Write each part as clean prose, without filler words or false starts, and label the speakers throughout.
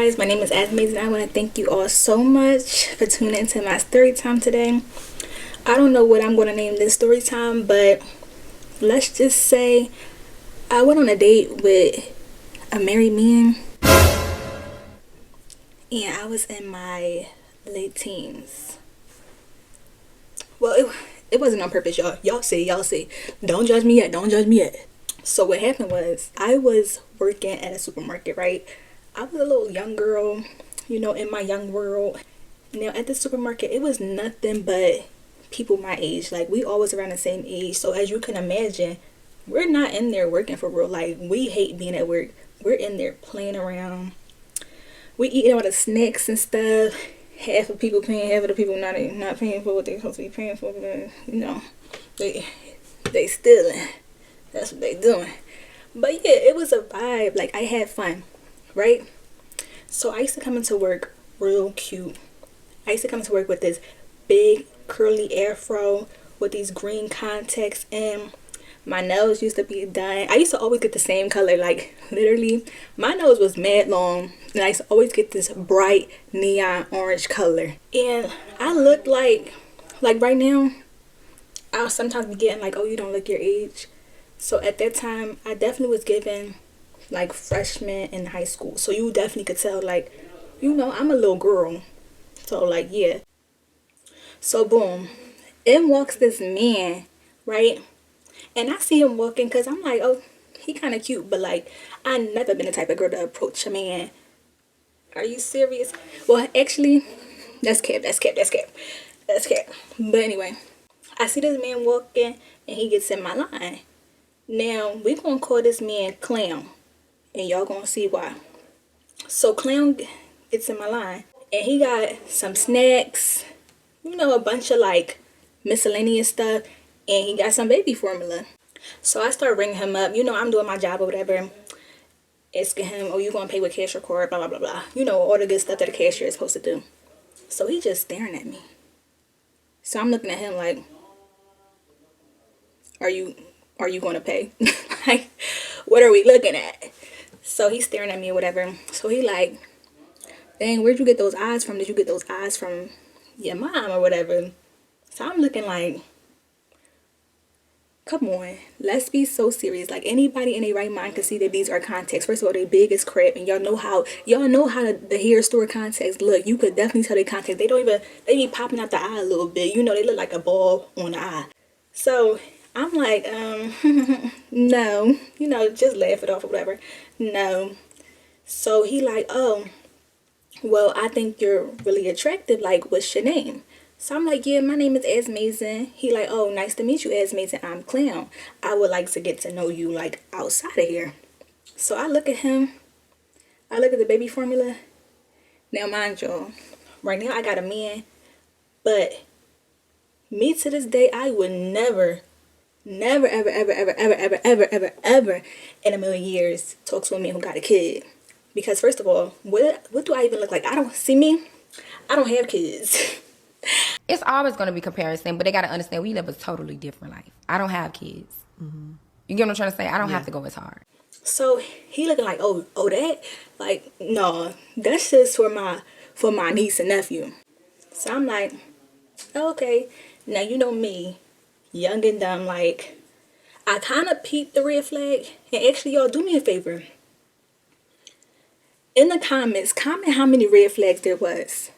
Speaker 1: guys, my name is Asmaze and I want to thank you all so much for tuning into my story time today. I don't know what I'm going to name this story time, but let's just say I went on a date with a married man and I was in my late teens. Well, it wasn't on purpose, y'all. Y'all see. Don't judge me yet. So what happened was I was working at a supermarket, right? I was a little young girl, in my young world. Now at the supermarket, it was nothing but people my age. Like, we always around the same age. So as you can imagine, we're not in there working for real. Like, we hate being at work. We're in there playing around. We eating all the snacks and stuff. Half of people paying, half of the people not paying for what they're supposed to be paying for. Because, they stealing. That's what they doing. But yeah, it was a vibe. Like, I had fun, right? So I used to come into work real cute. I used to come to work with this big curly afro with these green contacts, and my nails used to be done. I used to always get the same color. Like, literally, my nose was mad long, and I used to always get this bright neon orange color. And I looked like right now, I'll sometimes be getting like, oh, you don't look your age. So at that time, I definitely was given like freshman in high school. So you definitely could tell, like, I'm a little girl. So like, yeah. So boom, in walks this man, right? And I see him walking because I'm like, oh, he kind of cute. But like, I never been the type of girl to approach a man. Are you serious? Well, actually, that's cap. But anyway, I see this man walking and he gets in my line. Now, we gonna call this man Clown, and y'all gonna see why. So Clown gets in my line, and he got some snacks, a bunch of like miscellaneous stuff, and he got some baby formula. So I start ringing him up. I'm doing my job or whatever, asking him, oh, you gonna pay with cash or card, blah, blah, blah, blah. All the good stuff that a cashier is supposed to do. So he just staring at me. So I'm looking at him like, are you going to pay? Like, what are we looking at? So he's staring at me or whatever. So he like, dang, where'd you get those eyes from? Did you get those eyes from your mom or whatever? So I'm looking like, come on, let's be so serious. Like, anybody in their right mind can see that these are contacts. First of all, they big as crap, and y'all know how the hair store contacts look. You could definitely tell they contacts. They be popping out the eye a little bit. They look like a ball on the eye. So I'm like, no, just laugh it off or whatever. No. So he like, oh, well, I think you're really attractive. Like, what's your name? So I'm like, yeah, my name is Asmaze. He like, oh, nice to meet you, Asmaze. I'm Clown. I would like to get to know you, like, outside of here. So I look at him. I look at the baby formula. Now, mind y'all, right now I got a man, but me to this day, I would never, ever in a million years talk to a man who got a kid. Because first of all, what do I even look like? I don't have kids.
Speaker 2: It's always going to be comparison, but they got to understand we live a totally different life. I don't have kids. Mm-hmm. You get what I'm trying to say? I don't have to go as hard.
Speaker 1: So he looking like, oh, that? Like, no, that's just for my niece and nephew. So I'm like, okay. Now, me, young and dumb, like, I kind of peeped the red flag. And actually, y'all, do me a favor. In the comments, comment how many red flags there was.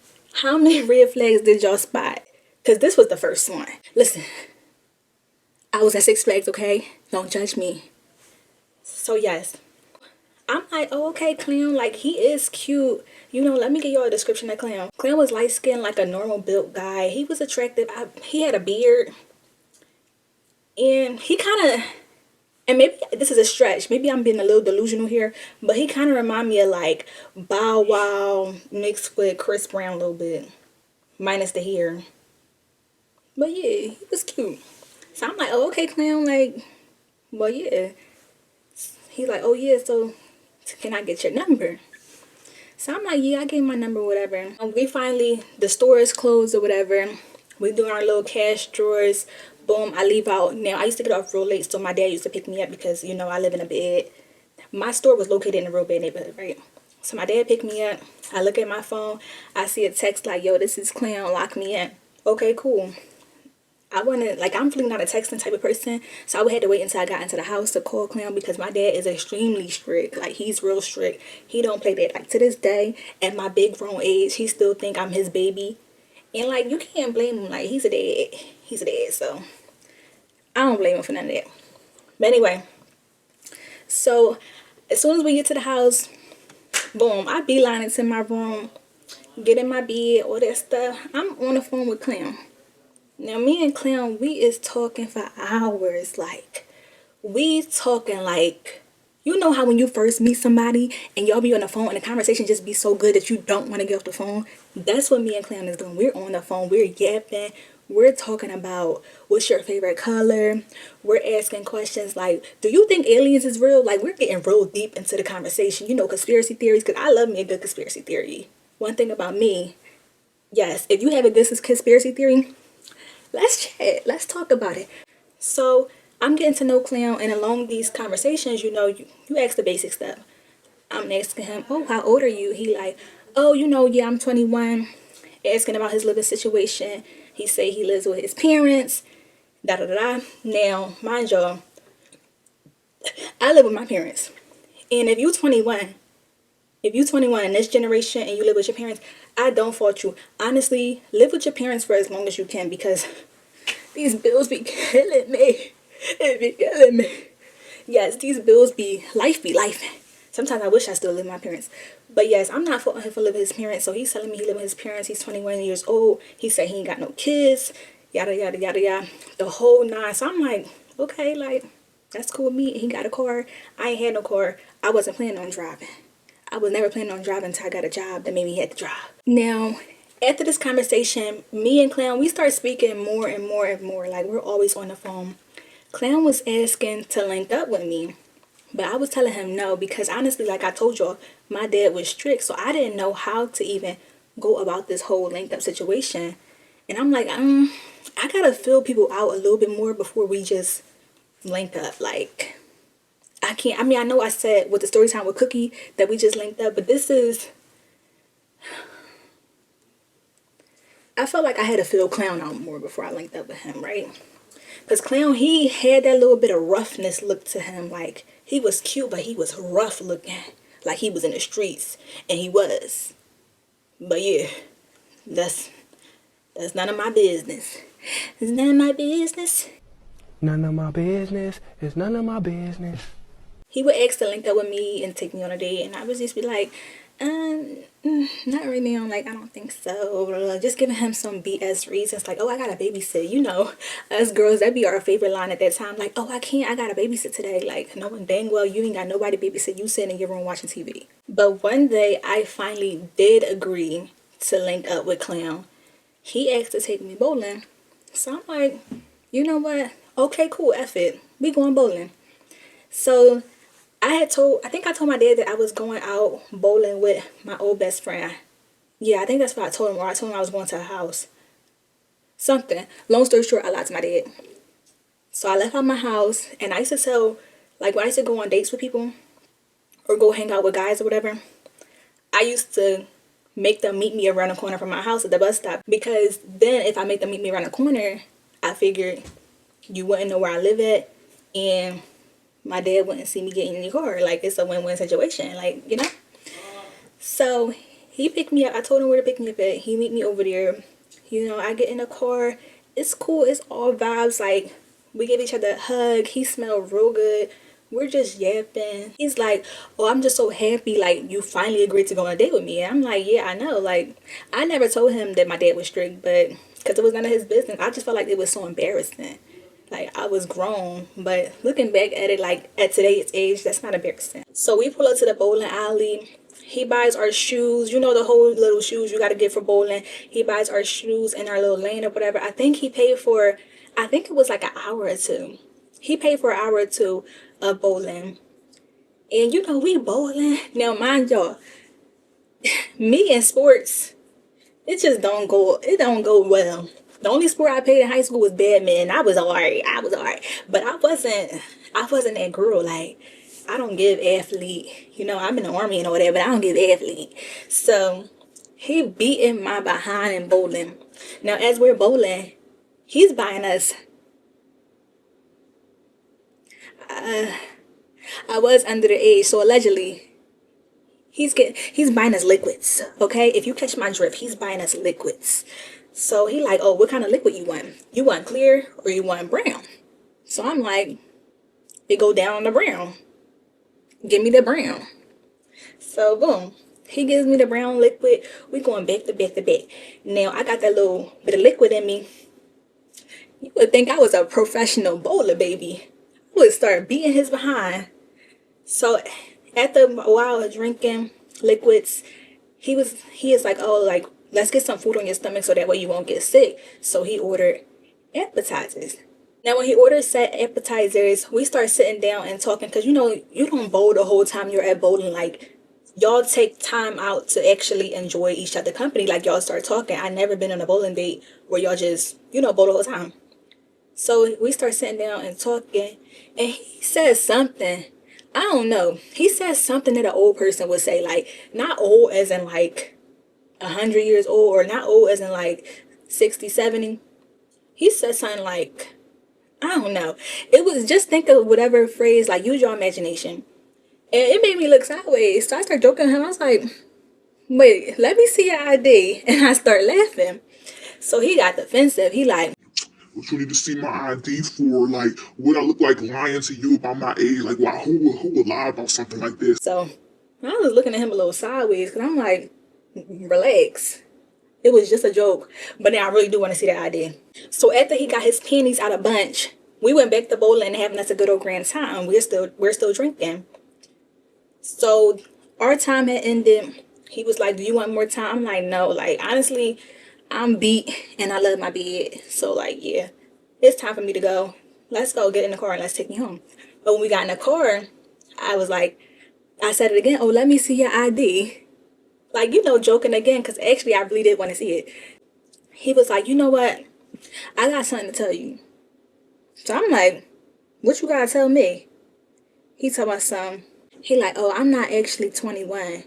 Speaker 1: How many red flags did y'all spot? Because this was the first one. Listen, I was at Six Flags, okay? Don't judge me. So, yes. I'm like, oh, okay, Clown. Like, he is cute. Let me give y'all a description of Clown. Clown was light-skinned, like a normal built guy. He was attractive. He had a beard. And he kind of... And maybe this is a stretch. Maybe I'm being a little delusional here. But he kind of remind me of like Bow Wow mixed with Chris Brown a little bit. Minus the hair. But yeah, he was cute. So I'm like, oh, okay, Clown. Like, well, yeah. He's like, oh, yeah, so can I get your number? So I'm like, yeah, I gave him my number, whatever. The store is closed or whatever. We doing our little cash drawers. Boom, I leave out. Now, I used to get off real late, so my dad used to pick me up because, I live in a bed. My store was located in a real bad neighborhood, right? So my dad picked me up. I look at my phone. I see a text like, yo, this is Clown, lock me in. Okay, cool. I wanted, like, I'm really not a texting type of person, so I would have to wait until I got into the house to call Clown, because my dad is extremely strict. Like, he's real strict. He don't play that. Like, to this day, at my big grown age, he still think I'm his baby. And, like, you can't blame him. Like, he's a dad. He's a dad, so I don't blame him for none of that. But anyway, so as soon as we get to the house, boom, I beeline into my room, get in my bed, all that stuff. I'm on the phone with Clown. Now, me and Clown, we is talking for hours. Like, we talking like, you know how when you first meet somebody and y'all be on the phone and the conversation just be so good that you don't want to get off the phone? That's what me and Clown is doing. We're on the phone. We're yapping. We're talking about what's your favorite color. We're asking questions like, do you think aliens is real? Like, we're getting real deep into the conversation. You know, conspiracy theories, because I love me a good conspiracy theory. One thing about me, yes, if you have a good conspiracy theory, let's chat. Let's talk about it. So I'm getting to know Clown, and along these conversations, you know, you ask the basic stuff. I'm asking him, oh, how old are you? He like, oh, you know, yeah, I'm 21. Asking about his living situation. He say he lives with his parents. Da da da da. Now, mind y'all, I live with my parents. And if you 21 in this generation and you live with your parents, I don't fault you. Honestly, live with your parents for as long as you can, because these bills be killing me. It be killing me. Yes, these bills be life. Sometimes I wish I still live with my parents. But yes, I'm not faulting him for living with his parents. So he's telling me he live with his parents. He's 21 years old. He said he ain't got no kids. Yada, yada, yada, yada. The whole nine. So I'm like, okay, like, that's cool with me. He got a car. I ain't had no car. I wasn't planning on driving. I was never planning on driving until I got a job that made me have to drive. Now, after this conversation, me and Clown, we start speaking more and more and more. Like, we're always on the phone. Clown was asking to link up with me, but I was telling him no, because honestly, like I told y'all, my dad was strict, so I didn't know how to even go about this whole link up situation. And I'm like, I gotta feel people out a little bit more before we just link up. Like, I can't, I mean, I know I said with the story time with Cookie that we just linked up, but this is, I felt like I had to feel Clown out more before I linked up with him, right? Because Clown, he had that little bit of roughness look to him. Like, he was cute, but he was rough looking. Like, he was in the streets. And he was. But yeah, that's none of my business. It's none of my business.
Speaker 3: None of my business. It's none of my business.
Speaker 1: He would ask to link up with me and take me on a date. And I would just be like, not really. I'm like, I don't think so. Just giving him some BS reasons, like, oh, I gotta babysit. You know, us girls, that'd be our favorite line at that time. Like, oh, I gotta babysit today. Like, knowing dang well you ain't got nobody to babysit. You sitting in your room watching TV. But one day, I finally did agree to link up with Clown. He asked to take me bowling. So I'm like, you know what? Okay, cool, F it. We going bowling. So I think I told my dad that I was going out bowling with my old best friend. Yeah, I think that's what I told him. Or I told him I was going to a house. Something. Long story short, I lied to my dad. So I left out my house, and I used to tell, like, when I used to go on dates with people or go hang out with guys or whatever, I used to make them meet me around the corner from my house at the bus stop. Because then if I make them meet me around the corner, I figured you wouldn't know where I live at, and my dad wouldn't see me getting in your car. Like, it's a win-win situation, like, you know. So he picked me up. I told him where to pick me up at. He meet me over there. You know, I get in the car. It's cool. It's all vibes. Like, we give each other a hug. He smelled real good. We're just yapping. He's like, oh, I'm just so happy, like, you finally agreed to go on a date with me. And I'm like, yeah, I know. Like, I never told him that my dad was strict, but because it was none of his business, I just felt like it was so embarrassing. Like, I was grown, but looking back at it, like, at today's age, that's not embarrassing. So we pull up to the bowling alley. He buys our shoes. You know, the whole little shoes you got to get for bowling. He buys our shoes in our little lane or whatever. I think he paid for, I think it was like an hour or two. He paid for an hour or two of bowling. And, you know, we bowling. Now, mind y'all, me in sports, it don't go well. The only sport I played in high school was badminton. I was alright. But I wasn't that girl. Like, I don't give athlete. You know, I'm in the army and all that, but I don't give athlete. So he beating my behind in bowling. Now, as we're bowling, he's buying us. I was under the age, so allegedly, he's buying us liquids. Okay, if you catch my drift, he's buying us liquids. So he like, oh, what kind of liquid you want? You want clear or you want brown? So I'm like, it go down on the brown. Give me the brown. So boom, he gives me the brown liquid. We going back to back to back. Now I got that little bit of liquid in me. You would think I was a professional bowler, baby. I would start beating his behind. So after a while of drinking liquids, he is like, oh, like, let's get some food on your stomach so that way you won't get sick. So he ordered appetizers. Now when he orders set appetizers, we start sitting down and talking, because you know you don't bowl the whole time you're at bowling. Like, y'all take time out to actually enjoy each other company. Like, y'all start talking. I never been on a bowling date where y'all just, you know, bowl the whole time. So we start sitting down and talking, and he says something. I don't know. He says something that an old person would say, like, not old as in like 100 years old, or not old as in like 60, 70. He said something like, I don't know. It was, just think of whatever phrase, like, use your imagination. And it made me look sideways. So I started joking with him. I was like, wait, let me see your ID. And I start laughing. So he got defensive. He like,
Speaker 4: what you need to see my ID for? Like, would I look like lying to you about my age? Like, wow, who would lie about something like this?
Speaker 1: so I was looking at him a little sideways, because I'm like, relax. It was just a joke. But now I really do want to see that ID. So after he got his pennies out of bunch, we went back to bowling and having us a good old grand time. We're still drinking. So our time had ended. He was like, do you want more time? I'm like, no. Like, honestly, I'm beat and I love my bed. So like, yeah, it's time for me to go. Let's go get in the car and let's take me home. But when we got in the car, I was like, I said it again. Oh, let me see your ID. Like, you know, joking again, because actually I really did want to see it. He was like, you know what? I got something to tell you. So I'm like, what you gotta tell me? He told me something. He like, oh, I'm not actually 21.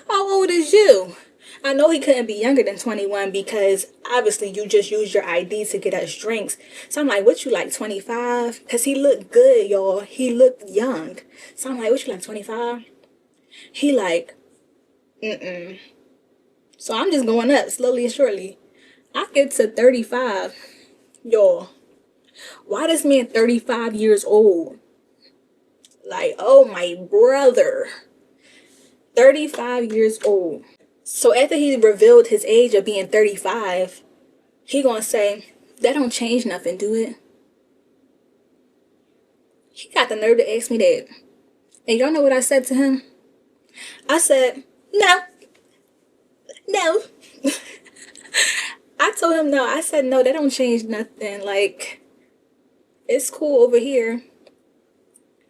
Speaker 1: How old is you? I know he couldn't be younger than 21, because obviously you just used your ID to get us drinks. So I'm like, what, you like 25? Because he looked good, y'all. He looked young. So I'm like, what, you like 25? He like, mm-mm. So I'm just going up slowly and surely. I get to 35. Y'all, why this man 35 years old? Like, oh my brother. 35 years old. So after he revealed his age of being 35, he gonna say, that don't change nothing, do it? He got the nerve to ask me that. And y'all know what I said to him? I said, no. No. I told him no. I said, no, that don't change nothing. Like, it's cool over here.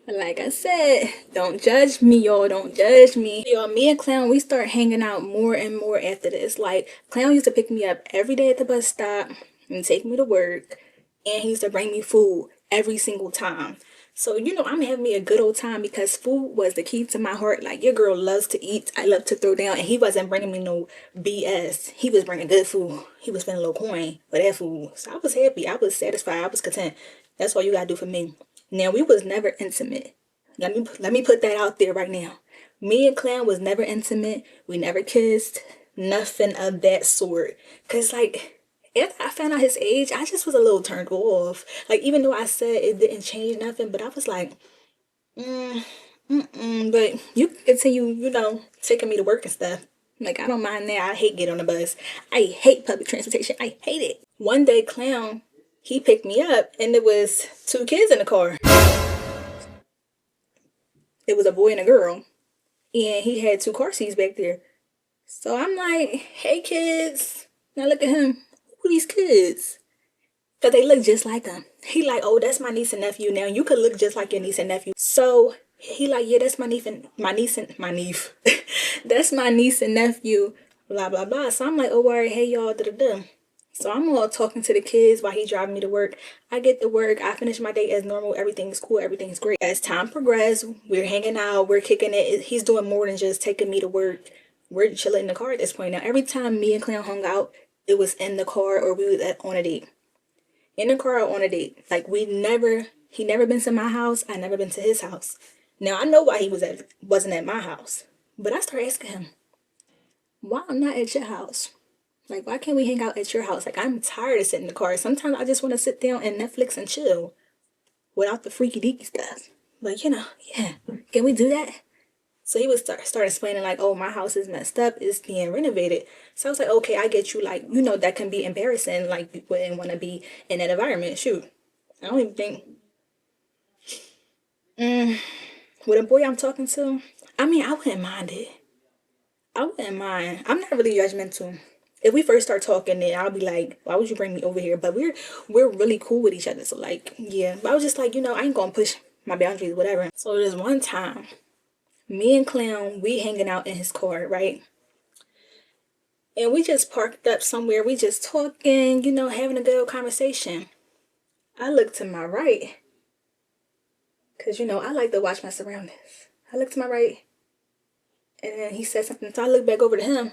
Speaker 1: Like I said, don't judge me, y'all. Don't judge me. Y'all, me and Clown, we start hanging out more and more after this. Like, Clown used to pick me up every day at the bus stop and take me to work. And he used to bring me food every single time. So, you know, I'm having me a good old time, because food was the key to my heart. Like, your girl loves to eat. I love to throw down. And he wasn't bringing me no BS. He was bringing good food. He was spending a little coin for that food. So I was happy. I was satisfied. I was content. That's all you gotta do for me. Now, we was never intimate. Let me put that out there right now. Me and Clown was never intimate. We never kissed. Nothing of that sort. Because, like, after I found out his age, I just was a little turned off. Like, even though I said it didn't change nothing, but I was like, but you continue, you know, taking me to work and stuff. Like, I don't mind that. I hate getting on the bus. I hate public transportation. I hate it. One day, Clown, he picked me up, and there was 2 kids in the car. It was a boy and a girl, and he had 2 car seats back there. So I'm like, hey, kids. Now look at him. Who these kids? Because they look just like him. He like, oh, that's my niece and nephew. Now, you could look just like your niece and nephew. So he like, yeah, that's my niece and that's my niece and nephew, blah, blah, blah. So I'm like, oh, all right, hey, y'all, da-da-da. So I'm all talking to the kids while he driving me to work. I get to work, I finish my day as normal, everything's cool, everything's great. As time progresses, we're hanging out, we're kicking it. He's doing more than just taking me to work. We're chilling in the car at this point. Now, every time me and Clown hung out, it was in the car or we was on a date. In the car or on a date. Like he never been to my house, I never been to his house. Now I know why he wasn't at my house. But I started asking him, why I'm not at your house? Like, why can't we hang out at your house? Like, I'm tired of sitting in the car. Sometimes I just want to sit down and Netflix and chill without the freaky deaky stuff. Like, yeah, can we do that? So he would start explaining like, oh, my house is messed up, it's being renovated. So I was like, okay, I get you. Like, that can be embarrassing. Like, you wouldn't want to be in that environment. Shoot, I don't even think. With a boy I'm talking to, I mean, I wouldn't mind it. I wouldn't mind. I'm not really judgmental. If we first start talking, then I'll be like, why would you bring me over here? But we're really cool with each other. So like, yeah. But I was just like, I ain't gonna push my boundaries, whatever. So there's one time, me and Clown, we hanging out in his car, right? And we just parked up somewhere. We just talking, having a good conversation. I look to my right. Cause I like to watch my surroundings. I look to my right. And then he said something. So I look back over to him.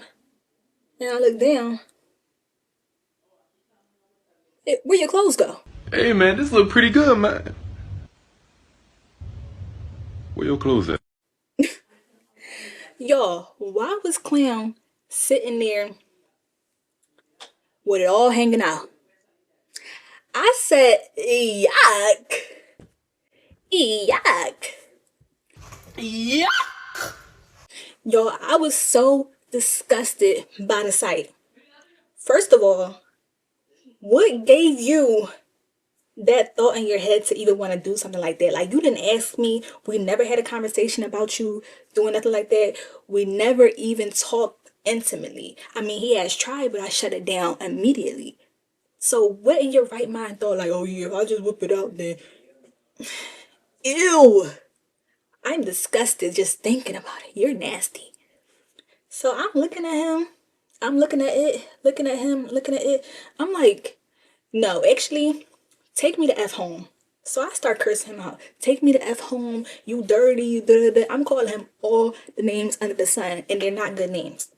Speaker 1: And I look down. Where your clothes go?
Speaker 5: Hey man, this look pretty good, man. Where your clothes at?
Speaker 1: Y'all, why was Clown sitting there with it all hanging out? I said, yuck. Yuck. Yuck. Y'all, I was so disgusted by the sight. First of all, what gave you that thought in your head to even want to do something like that? Like, you didn't ask me. We never had a conversation about you doing nothing like that. We never even talked intimately. I mean, he has tried, but I shut it down immediately. So what in your right mind thought like, oh yeah, I'll just whip it out then? Ew. I'm disgusted just thinking about it. You're nasty. So I'm looking at him. I'm looking at it. Looking at him. Looking at it. I'm like, no, actually, take me to F home. So I start cursing him out. Take me to F home. You dirty. You da, da, da. I'm calling him all the names under the sun. And they're not good names.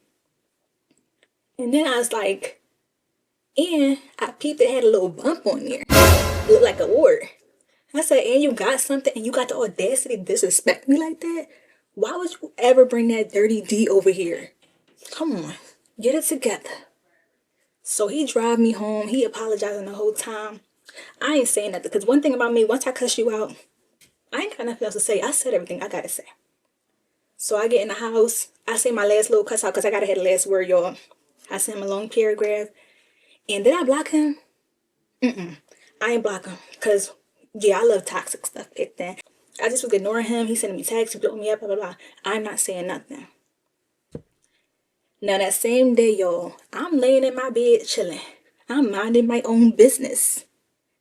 Speaker 1: And then I was like, and I peeped it had a little bump on there. Looked like a wart. I said, and you got something and you got the audacity to disrespect me like that? Why would you ever bring that dirty D over here? Come on, get it together. So he drive me home. He apologizing the whole time. I ain't saying nothing because one thing about me, once I cuss you out, I ain't got nothing else to say. I said everything I gotta say. So I get in the house. I say my last little cuss out because I gotta have the last word, y'all. I send him a long paragraph. And did I block him? I ain't block him because, yeah, I love toxic stuff like that. I just was ignoring him. He sending me texts, he blowing me up, blah, blah, blah. I'm not saying nothing. Now, that same day, y'all, I'm laying in my bed chilling. I'm minding my own business.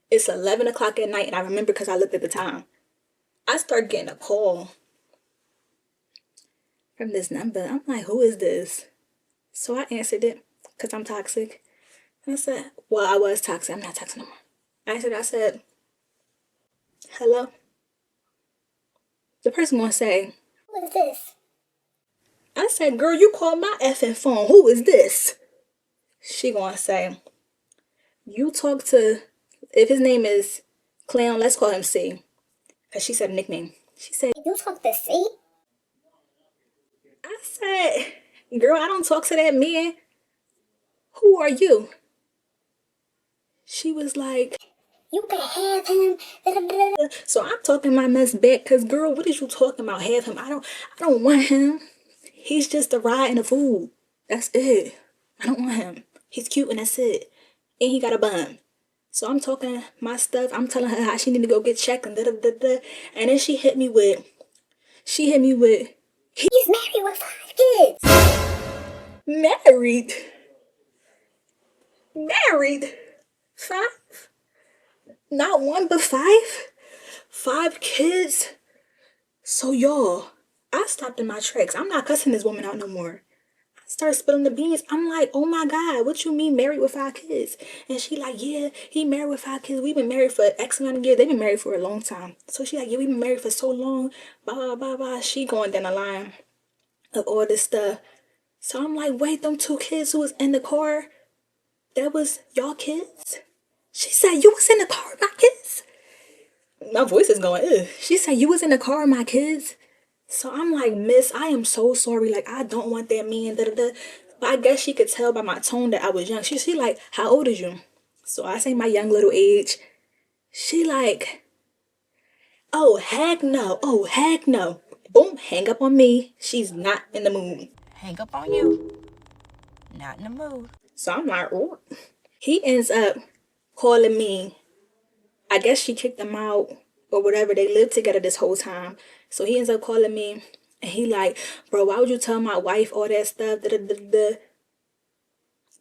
Speaker 1: It's 11 o'clock at night, and I remember because I looked at the time. I start getting a call from this number. I'm like, who is this? So I answered it because I'm toxic. And I said, well, I was toxic. I'm not toxic no more. I said, hello? The person gonna say, who is this? I said, girl, you called my effing phone. Who is this? She gonna say, you talk to, if his name is Clown, let's call him C. Because she said a nickname. She said, you talk to C? I said, girl, I don't talk to that man. Who are you? She was like, you can have him. So I'm talking my mess back because, girl, what is you talking about? Have him? I don't want him. He's just a ride and a food. That's it. I don't want him. He's cute and that's it. And he got a bum. So I'm talking my stuff. I'm telling her how she need to go get checked and da da da da. And then she hit me with, he's married with 5 kids. Married? 5? Not 1, but 5? 5 kids? So y'all, I stopped in my tracks. I'm not cussing this woman out no more. start spilling the beans. I'm like, oh my God, what you mean married with 5 kids? And she like, yeah, he married with 5 kids. We've been married for X amount of years. They've been married for a long time. So she like, yeah, we've been married for so long. Blah, blah, blah, blah. She going down the line of all this stuff. So I'm like, wait, them 2 kids who was in the car, that was y'all kids? She said, you was in the car with my kids? My voice is going, ugh. She said, you was in the car with my kids? So I'm like, miss, I am so sorry. Like, I don't want that man. Da, da, da. But I guess she could tell by my tone that I was young. She like, how old is you? So I say my young little age. She like, oh, heck no. Oh, heck no. Boom, hang up on me. She's not in the mood.
Speaker 2: Hang up on you. Not in the mood.
Speaker 1: So I'm like, oh. He ends up calling me. I guess she kicked him out or whatever. They lived together this whole time. So he ends up calling me and he like, bro, why would you tell my wife all that stuff? Da, da, da, da.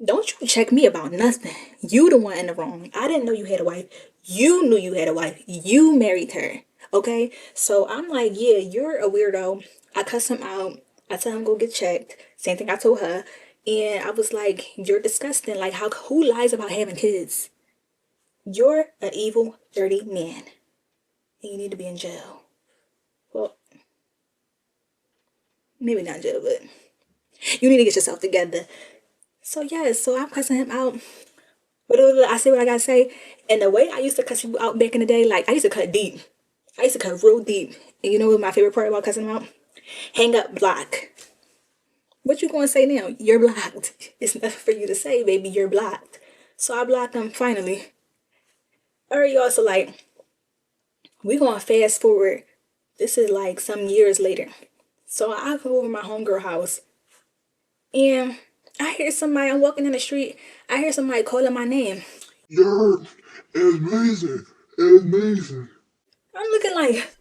Speaker 1: Don't you check me about nothing. You the one in the wrong. I didn't know you had a wife. You knew you had a wife. You married her. Okay? So I'm like, yeah, you're a weirdo. I cuss him out. I tell him go get checked. Same thing I told her. And I was like, you're disgusting. Like, who lies about having kids? You're an evil, dirty man. And you need to be in jail. Well, maybe not jail, but you need to get yourself together. So yeah, so I'm cussing him out. But I say what I gotta say. And the way I used to cuss people out back in the day, like I used to cut deep. I used to cut real deep. And you know what my favorite part about cussing them out? Hang up, block. What you gonna say now? You're blocked. It's nothing for you to say, baby. You're blocked. So I blocked him finally. Alright, y'all. So like, we gonna fast forward. This is like some years later. So I go over my homegirl house. And I hear somebody, I'm walking in the street. I hear somebody calling my name.
Speaker 4: You're amazing. Amazing.
Speaker 1: I'm looking like,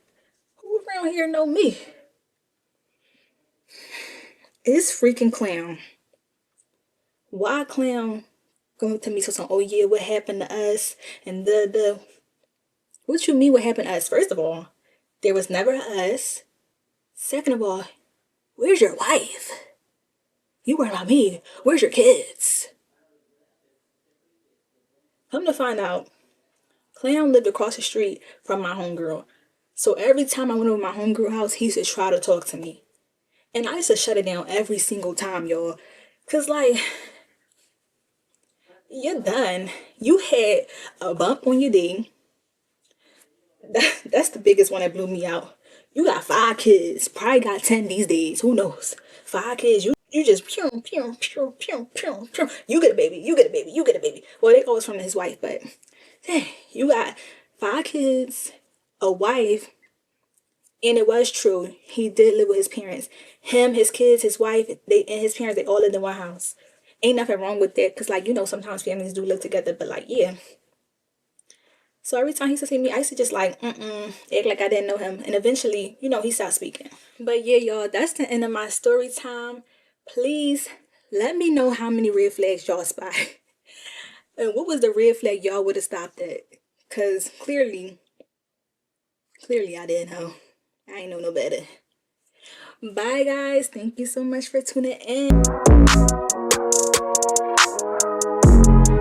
Speaker 1: who around here know me? It's freaking Clown. Why Clown going to me so some, oh yeah, what happened to us? And what you mean what happened to us? First of all, there was never us. Second of all, where's your wife? You worry about me. Where's your kids? Come to find out, Clown lived across the street from my homegirl. So every time I went over my homegirl house, he used to try to talk to me. And I used to shut it down every single time, y'all. Cause like, you're done. You had a bump on your D. That's the biggest one that blew me out. You got 5 kids. Probably got 10 these days. Who knows? 5 kids. You just pew, pew, pew, pew, pew, pew. You get a baby. You get a baby. You get a baby. Well, they always from his wife, but dang, you got 5 kids, a wife, and it was true. He did live with his parents. Him, his kids, his wife, and his parents, they all lived in one house. Ain't nothing wrong with that, because, like, you know, sometimes families do live together, but, like, yeah. So every time he used to see me, I used to just, like, act like I didn't know him. And eventually, you know, he stopped speaking. But, yeah, y'all, that's the end of my story time. Please let me know how many red flags y'all spot. And what was the red flag y'all would have stopped at? Because clearly I didn't know. I ain't know no better. Bye, guys. Thank you so much for tuning in.